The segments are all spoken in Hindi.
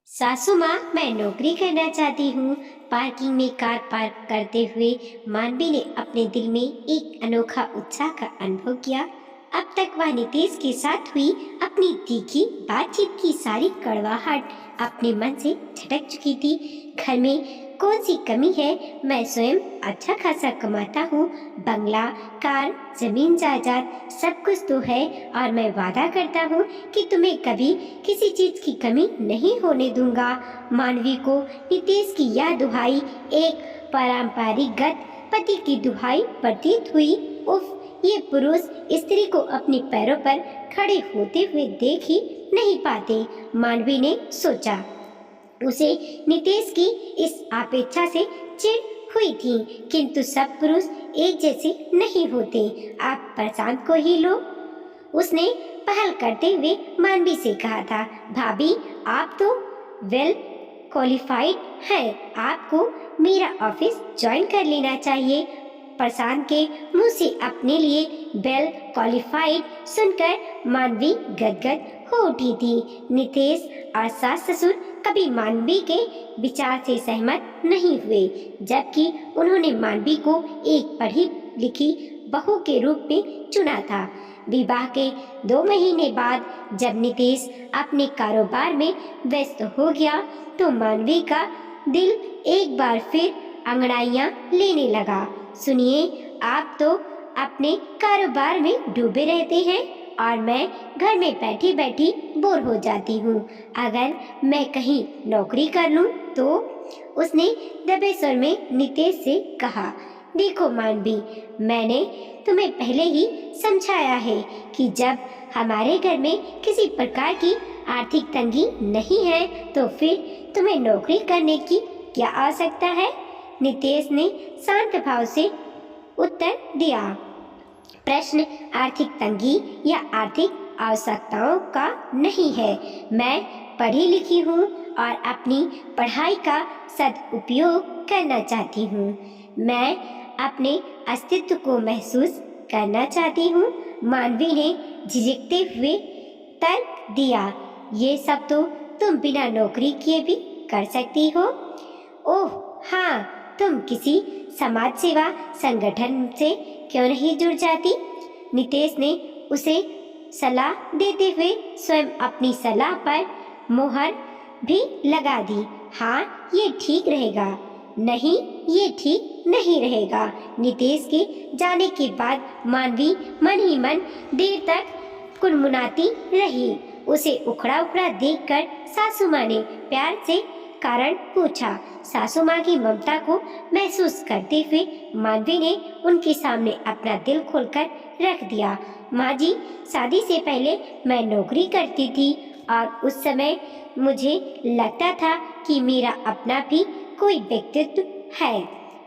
सासू माँ, मैं नौकरी करना चाहती हूँ। पार्किंग में कार पार्क करते हुए मानवी ने अपने दिल में एक अनोखा उत्साह का अनुभव किया। अब तक वह नितेश के साथ हुई अपनी तीखी बातचीत की सारी कड़वाहट अपने मन से झटक चुकी थी। घर में कौन सी कमी है? मैं स्वयं अच्छा खासा कमाता हूँ, बंगला, कार, जमीन जायदाद सब कुछ तो है, और मैं वादा करता हूँ कि तुम्हें कभी किसी चीज की कमी नहीं होने दूंगा। मानवी को नितेश की यह दुहाई एक पारंपरिकगत पति की दुहाई प्रतीत हुई। उफ, ये पुरुष स्त्री को अपने पैरों पर खड़े होते हुए देख ही नहीं पाते, मानवी ने सोचा। उसे नितेश की इस अपेक्षा से चिढ़ हुई थी, किंतु सब पुरुष एक जैसे नहीं होते। आप प्रशांत को ही लो, उसने पहल करते हुए मानवी से कहा था। भाभी, आप तो वेल क्वालिफाइड हैं, आपको मेरा ऑफिस ज्वाइन कर लेना चाहिए। प्रशांत के मुंह से अपने लिए वेल क्वालिफाइड सुनकर मानवी गदगद हो उठी थी। नितेश और सास ससुर कभी मानवी के विचार से सहमत नहीं हुए, जबकि उन्होंने मानवी को एक पढ़ी लिखी बहू के रूप में चुना था। विवाह के 2 महीने बाद जब नितेश अपने कारोबार में व्यस्त हो गया, तो मानवी का दिल एक बार फिर अंगड़ाइयां लेने लगा। सुनिए, आप तो अपने कारोबार में डूबे रहते हैं और मैं घर में बैठी बैठी बोर हो जाती हूँ। अगर मैं कहीं नौकरी कर लूँ तो? उसने दबे स्वर में नितेश से कहा। देखो मानवी, मैंने तुम्हें पहले ही समझाया है कि जब हमारे घर में किसी प्रकार की आर्थिक तंगी नहीं है तो फिर तुम्हें नौकरी करने की क्या आवश्यकता है? नितेश ने शांत भाव से उत्तर दिया। प्रश्न आर्थिक तंगी या आर्थिक आवश्यकताओं का नहीं है। मैं पढ़ी लिखी हूँ और अपनी पढ़ाई का सदुपयोग करना चाहती हूँ। मैं अपने अस्तित्व को महसूस करना चाहती हूँ, मानवी ने झिझकते हुए तर्क दिया। ये सब तो तुम बिना नौकरी किए भी कर सकती हो। ओह हाँ, तुम किसी समाज सेवा संगठन से क्यों नहीं जुड़ जाती? नितेश ने उसे सलाह देते हुए स्वयं अपनी सलाह पर मोहर भी लगा दी। हाँ, ये ठीक रहेगा। नहीं, ये ठीक नहीं रहेगा। नितेश के जाने के बाद मानवी मन ही मन देर तक कुनमुनाती रही। उसे उखड़ा उखड़ा देखकर सासू माँ ने प्यार से कारण पूछा। सासू माँ की ममता को महसूस करते हुए मानवी ने उनके सामने अपना दिल खोलकर रख दिया। माँ जी, शादी से पहले मैं नौकरी करती थी और उस समय मुझे लगता था कि मेरा अपना भी कोई व्यक्तित्व है।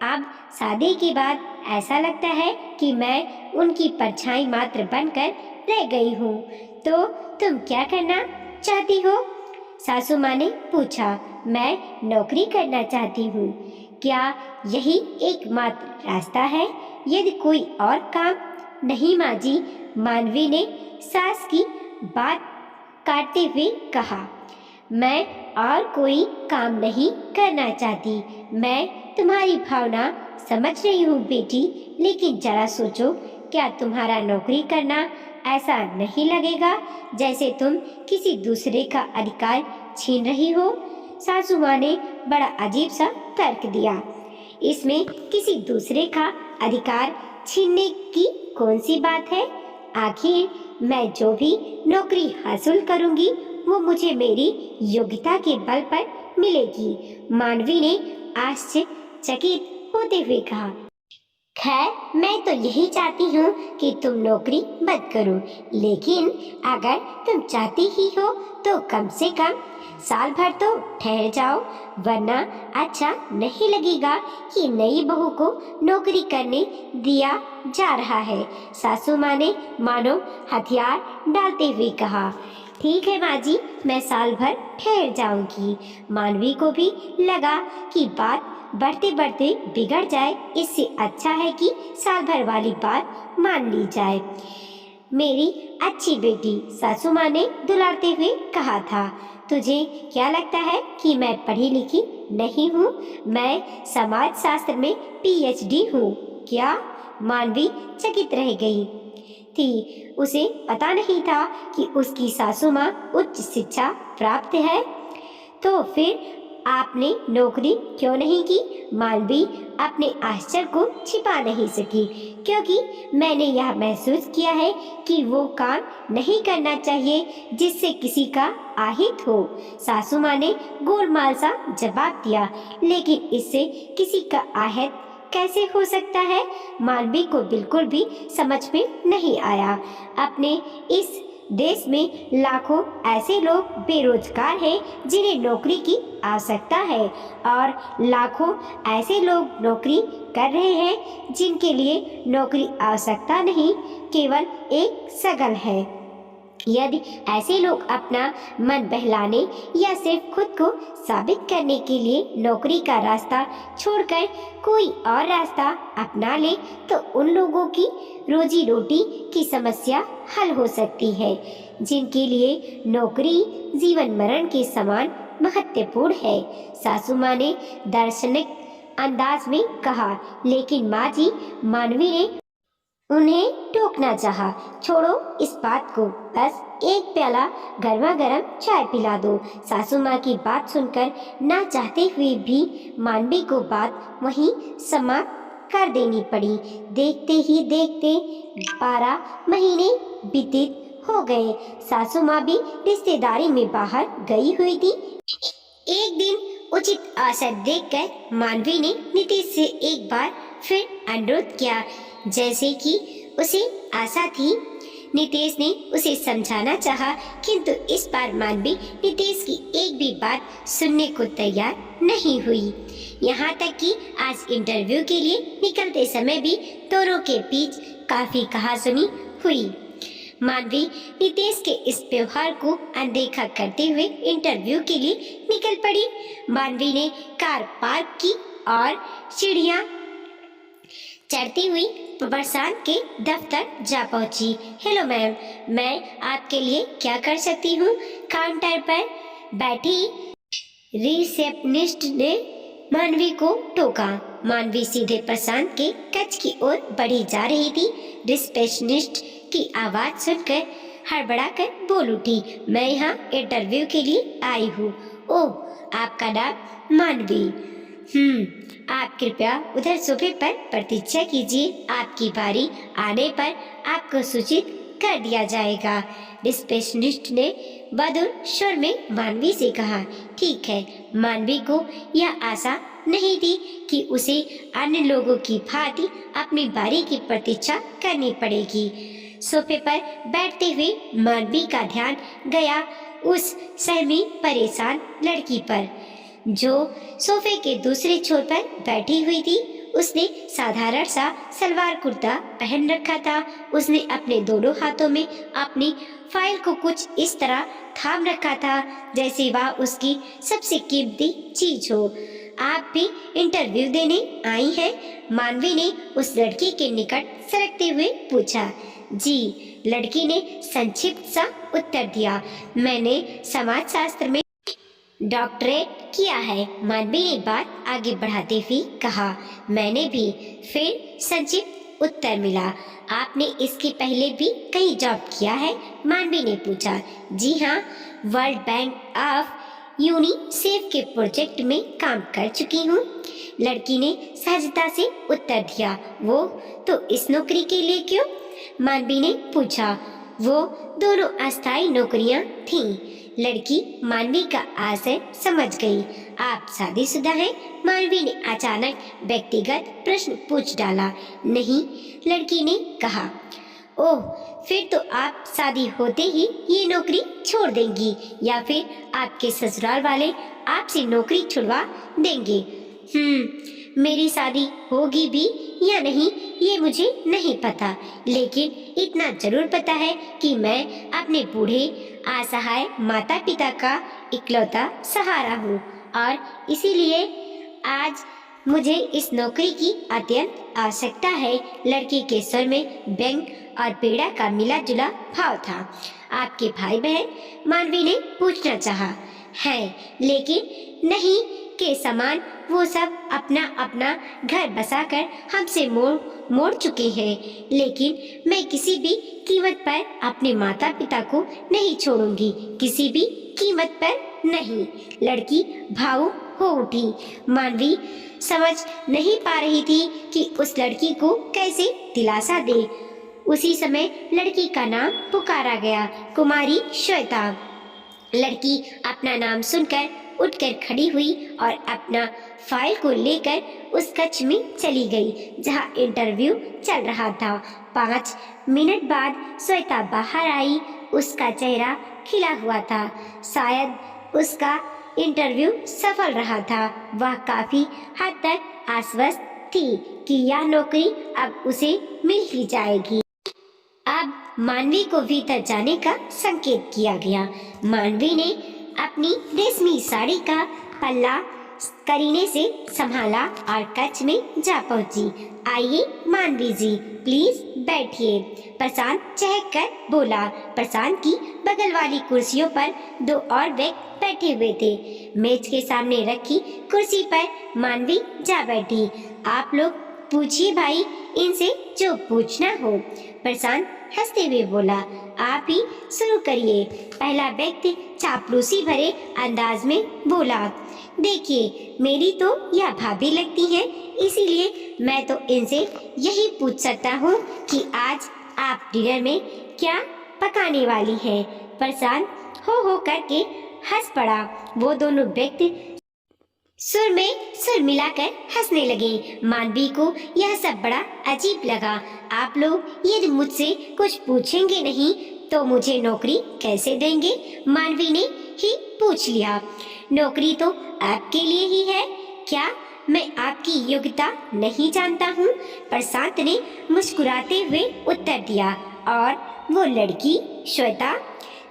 अब शादी के बाद ऐसा लगता है कि मैं उनकी परछाई मात्र बनकर रह गई हूँ। तो तुम क्या करना चाहती हो? सासू माँ ने पूछा। मैं नौकरी करना चाहती हूँ। क्या यही एकमात्र रास्ता है? यदि कोई और काम? नहीं माँ जी, मानवी ने सास की बात काटते हुए कहा। मैं और कोई काम नहीं करना चाहती। मैं तुम्हारी भावना समझ रही हूँ बेटी, लेकिन जरा सोचो, क्या तुम्हारा नौकरी करना ऐसा नहीं लगेगा जैसे तुम किसी दूसरे का अधिकार छीन रही हो? सासू माँ ने बड़ा अजीब सा तर्क दिया। इसमें किसी दूसरे का अधिकार छीनने की कौन सी बात है? आखिर मैं जो भी नौकरी हासिल करूंगी वो मुझे मेरी योग्यता के बल पर मिलेगी, मानवी ने आश्चर्यचकित होते हुए कहा। खैर, मैं तो यही चाहती हूँ कि तुम नौकरी मत करो, लेकिन अगर तुम चाहती ही हो तो कम से कम साल भर तो ठहर जाओ, वरना अच्छा नहीं लगेगा कि नई बहू को नौकरी करने दिया जा रहा है। सासू माँ ने मानो हथियार डालते हुए कहा। ठीक है माँ जी, मैं साल भर ठहर जाऊंगी। मानवी को भी लगा कि बात बढ़ते बढ़ते बिगड़ जाए, इससे अच्छा है कि साल भर वाली बात मान ली जाए। मेरी अच्छी बेटी, सासू माँ ने दुलारते हुए कहा था। तुझे क्या लगता है कि मैं पढ़ी लिखी नहीं हूँ? मैं समाज शास्त्र में पीएचडी हूँ। क्या? मानवी चकित रह गई थी। उसे पता नहीं था कि उसकी सासू माँ उच्च शिक्षा प्राप्त है। तो फिर आपने नौकरी क्यों नहीं की? मालवी अपने आश्चर्य को छिपा नहीं सकी, क्योंकि मैंने यह महसूस किया है कि वो काम नहीं करना चाहिए जिससे किसी का आहित हो। सासू माँ ने गोलमाल सा जवाब दिया, लेकिन इससे किसी का आहित कैसे हो सकता है? मालवी को बिल्कुल भी समझ में नहीं आया। अपने इस देश में लाखों ऐसे लोग बेरोजगार हैं जिन्हें नौकरी की आवश्यकता है, और लाखों ऐसे लोग नौकरी कर रहे हैं जिनके लिए नौकरी आवश्यकता नहीं, केवल एक शगल है। यदि ऐसे लोग अपना मन बहलाने या सिर्फ खुद को साबित करने के लिए नौकरी का रास्ता छोड़कर कोई और रास्ता अपना ले, तो उन लोगों की रोजी रोटी की समस्या हल हो सकती है, जिनके लिए नौकरी जीवन मरण के समान महत्वपूर्ण है। सासू माँ ने दार्शनिक अंदाज में कहा, लेकिन माँ जी, मानवी ने उन्हें टोकना चाहा। छोड़ो इस बात को, बस एक प्याला गर्मा गर्म चाय पिला दो। सासू माँ की बात सुनकर ना चाहते हुए भी मानवी को बात वहीं समाप्त कर देनी पड़ी। देखते ही देखते 12 महीने व्यतीत हो गए। सासू माँ भी रिश्तेदारी में बाहर गई हुई थी। एक दिन उचित अवसर देखकर मानवी ने नीतीश से एक बार फिर अनुरोध किया, जैसे कि उसे आशा थी। नीतीश ने उसे समझाना चाहा, किंतु इस बार मानवी नीतीश की एक भी बात सुनने को तैयार नहीं हुई। यहाँ तक कि आज इंटरव्यू के लिए निकलते समय भी दोनों के बीच काफी कहासुनी हुई। मानवी नीतीश के इस व्यवहार को अनदेखा करते हुए इंटरव्यू के लिए निकल पड़ी। मानवी ने कार पार्क की और सीढ़ियां चढ़ती हुई प्रशांत के दफ्तर जा पहुंची। हेलो मैम, मैं आपके लिए क्या कर सकती हूँ? काउंटर पर बैठी रिसेप्शनिस्ट ने मानवी को टोका। मानवी सीधे प्रशांत के कक्ष की ओर बढ़ी जा रही थी। रिसेप्शनिस्ट की आवाज सुनकर हड़बड़ाकर बोल उठी, मैं यहाँ इंटरव्यू के लिए आई हूँ। ओह, आपका नाम मानवी? आप कृपया उधर सोफे पर प्रतीक्षा कीजिए। आपकी बारी आने पर आपको सूचित कर दिया जाएगा। रिसेप्शनिस्ट ने मधुर स्वर में मानवी से कहा। ठीक है। मानवी को यह आशा नहीं थी कि उसे अन्य लोगों की भांति अपनी बारी की प्रतीक्षा करनी पड़ेगी। सोफे पर बैठते हुए मानवी का ध्यान गया उस सहमी परेशान लड़की पर, जो सोफे के दूसरे छोर पर बैठी हुई थी। उसने साधारण सा सलवार कुर्ता पहन रखा था। उसने अपने दोनों हाथों में अपनी फाइल को कुछ इस तरह थाम रखा था जैसे वह उसकी सबसे कीमती चीज हो। आप भी इंटरव्यू देने आई हैं? मानवी ने उस लड़की के निकट सरकते हुए पूछा। जी, लड़की ने संक्षिप्त सा उत्तर दिया। मैंने समाजशास्त्र में डॉक्टरेट किया है। मानवी ने बात आगे बढ़ाते हुए कहा। मैंने भी। फिर संक्षिप्त उत्तर मिला। आपने इसके पहले भी कहीं जॉब किया है? मानवी ने पूछा। जी हाँ, वर्ल्ड बैंक ऑफ यूनिसेफ के प्रोजेक्ट में काम कर चुकी हूँ। लड़की ने सहजता से उत्तर दिया। वो तो इस नौकरी के लिए क्यों? मानवी ने पूछा। वो दोनों अस्थायी नौकरियां थीं। लड़की मानवी का आशय समझ गई। आप शादीशुदा हैं? मानवी ने अचानक व्यक्तिगत प्रश्न पूछ डाला। नहीं, लड़की ने कहा। ओह, फिर तो आप शादी होते ही ये नौकरी छोड़ देंगी, या फिर आपके ससुराल वाले आपसे नौकरी छुड़वा देंगे। मेरी शादी होगी भी या नहीं ये मुझे नहीं पता, लेकिन इतना जरूर पता है कि मैं अपने बूढ़े असहाय माता पिता का इकलौता सहारा हूँ, और इसीलिए आज मुझे इस नौकरी की अत्यंत आवश्यकता है। लड़की के स्वर में व्यंग और पीड़ा का मिला जुला भाव था। आपके भाई बहन? मानवी ने पूछना चाहा। है, लेकिन नहीं के समान वो सब अपना अपना घर बसाकर हमसे मोड़ चुके हैं। लेकिन मैं किसी भी कीमत पर अपने माता पिता को नहीं छोड़ूंगी, किसी भी कीमत पर नहीं। लड़की भावुक हो उठी। मानवी समझ नहीं पा रही थी कि उस लड़की को कैसे दिलासा दे। उसी समय लड़की का नाम पुकारा गया, कुमारी श्वेता। लड़की अपना नाम सुनकर उठकर खड़ी हुई और अपना फाइल को लेकर उस कक्ष में चली गई जहां इंटरव्यू चल रहा था। 5 मिनट बाद श्वेता बाहर आई। उसका चेहरा खिला हुआ था। शायद उसका इंटरव्यू सफल रहा था। वह काफी हद तक आश्वस्त थी कि यह नौकरी अब उसे मिल ही जाएगी। अब मानवी को भीतर जाने का संकेत किया गया। मानवी ने अपनी रेशमी साड़ी का पल्ला करीने से संभाला और कक्ष में जा पहुंची। आइए मानवी जी, प्लीज बैठिए, प्रशांत चहक कर बोला। प्रशांत की बगल वाली कुर्सियों पर 2 और व्यक्ति बैठे हुए थे। मेज के सामने रखी कुर्सी पर मानवी जा बैठी। आप लोग पूछिए भाई, इनसे जो पूछना हो, प्रशांत हंसते हुए बोला। आप ही शुरू करिए। पहला व्यक्ति चापलूसी भरे अंदाज में बोला। देखिए, मेरी तो यह भाभी लगती है, इसीलिए मैं तो इनसे यही पूछ सकता हूँ कि आज आप डिनर में क्या पकाने वाली हैं। प्रशांत हो करके हंस पड़ा। वो दोनों व्यक्ति सुर में सुर मिलाकर हंसने लगे। मानवी को यह सब बड़ा अजीब लगा। आप लोग यदि मुझसे कुछ पूछेंगे नहीं तो मुझे नौकरी कैसे देंगे? मानवी ने ही पूछ लिया। नौकरी तो आपके लिए ही है, क्या मैं आपकी योग्यता नहीं जानता हूँ? प्रशांत ने मुस्कुराते हुए उत्तर दिया। और वो लड़की श्वेता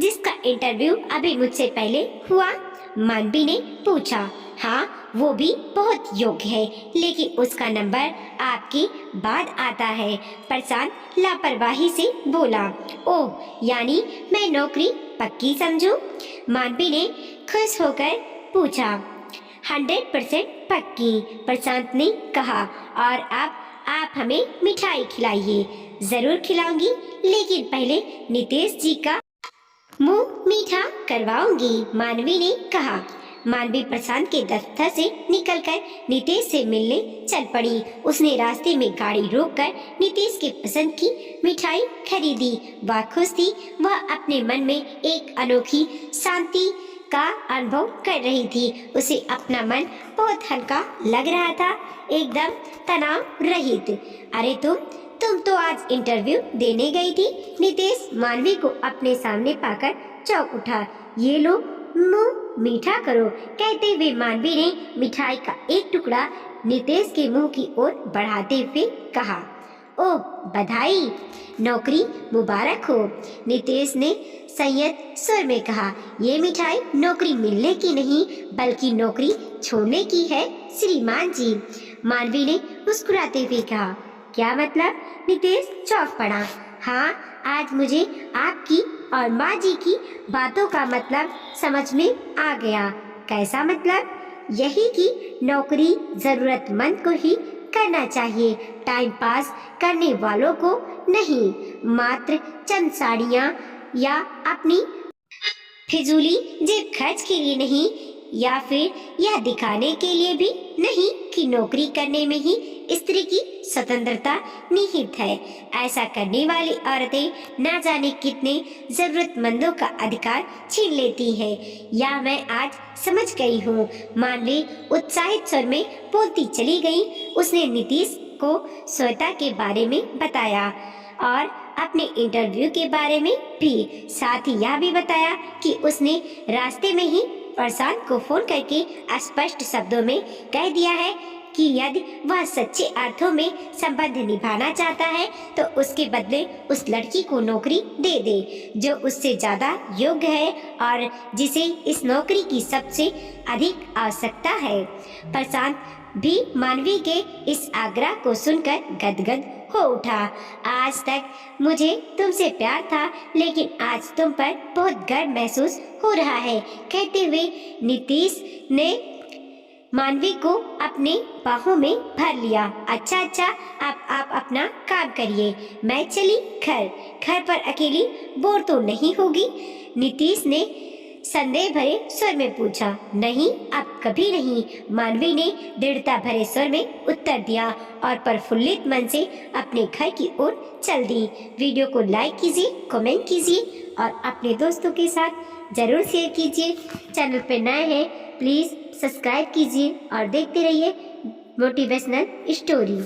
जिसका इंटरव्यू अभी मुझसे पहले हुआ? मानवी ने पूछा। हाँ, वो भी बहुत योग्य है, लेकिन उसका नंबर आपके बाद आता है। प्रशांत लापरवाही से बोला। ओह, यानी मैं नौकरी पक्की समझूं? मानवी ने खुश होकर पूछा। 100% पक्की, प्रशांत ने कहा। और अब आप हमें मिठाई खिलाइए। जरूर खिलाऊंगी, लेकिन पहले नितेश जी का मुंह मीठा करवाऊंगी, मानवी ने कहा। मानवी प्रशांत के दफ्तर से निकलकर नितेश से मिलने चल पड़ी। उसने रास्ते में गाड़ी रोककर नितेश के पसंद की मिठाई खरीदी। वह खुश थी। वह अपने मन में एक अनोखी शांति का अनुभव कर रही थी। उसे अपना मन बहुत हल्का लग रहा था, एकदम तनाव रहित। अरे तुम तो आज इंटरव्यू देने गई थी। नितेश मानवी को अपने सामने पाकर चौंक उठा। ये लो, मुंह मीठा करो, कहते हुए मानवी ने मिठाई का एक टुकड़ा नितेश के मुंह की ओर बढ़ाते हुए कहा। ओह, बधाई, नौकरी मुबारक हो, नितेश ने संयत स्वर में कहा। ये मिठाई नौकरी मिलने की नहीं, बल्कि नौकरी छोड़ने की है श्रीमान जी, मानवी ने मुस्कुराते हुए कहा। क्या मतलब? नितेश चौंक पड़ा। हाँ, आज मुझे आपकी और माँ जी की बातों का मतलब समझ में आ गया। कैसा मतलब? यही कि नौकरी जरूरतमंद को ही करना चाहिए, टाइम पास करने वालों को नहीं, मात्र चंद साड़ियाँ या अपनी फिजूली जेब खर्च के लिए नहीं, या फिर यह दिखाने के लिए भी नहीं कि नौकरी करने में ही स्त्री की स्वतंत्रता निहित है। ऐसा करने वाली औरतें ना जाने कितने जरूरतमंदों का अधिकार छीन लेती हैं। या मैं आज समझ गई हूँ, मानवी उत्साहित स्वर में बोलती चली गई। उसने नीतीश को श्वेता के बारे में बताया और अपने इंटरव्यू के बारे में भी, साथ ही यह भी बताया कि उसने रास्ते में ही प्रशांत को फोन करके स्पष्ट शब्दों में कह दिया है कि यदि वह सच्चे अर्थों में संबंध निभाना चाहता है तो उसके बदले उस लड़की को नौकरी दे दे जो उससे ज्यादा योग्य है और जिसे इस नौकरी की सबसे अधिक आवश्यकता है। प्रशांत भी मानवी के इस आग्रह को सुनकर गदगद हो उठा। आज तक मुझे तुमसे प्यार था, लेकिन आज तुम पर बहुत गर्व महसूस हो रहा है, कहते हुए नीतीश ने मानवी को अपने बाहों में भर लिया। अच्छा, अब आप अपना काम करिए, मैं चली घर पर अकेली बोर तो नहीं होगी? नीतीश ने संदेह भरे स्वर में पूछा। नहीं, अब कभी नहीं, मानवी ने दृढ़ता भरे स्वर में उत्तर दिया और प्रफुल्लित मन से अपने घर की ओर चल दी। वीडियो को लाइक कीजिए, कमेंट कीजिए और अपने दोस्तों के साथ जरूर शेयर कीजिए। चैनल पर नए हैं प्लीज सब्सक्राइब कीजिए और देखते रहिए मोटिवेशनल स्टोरी।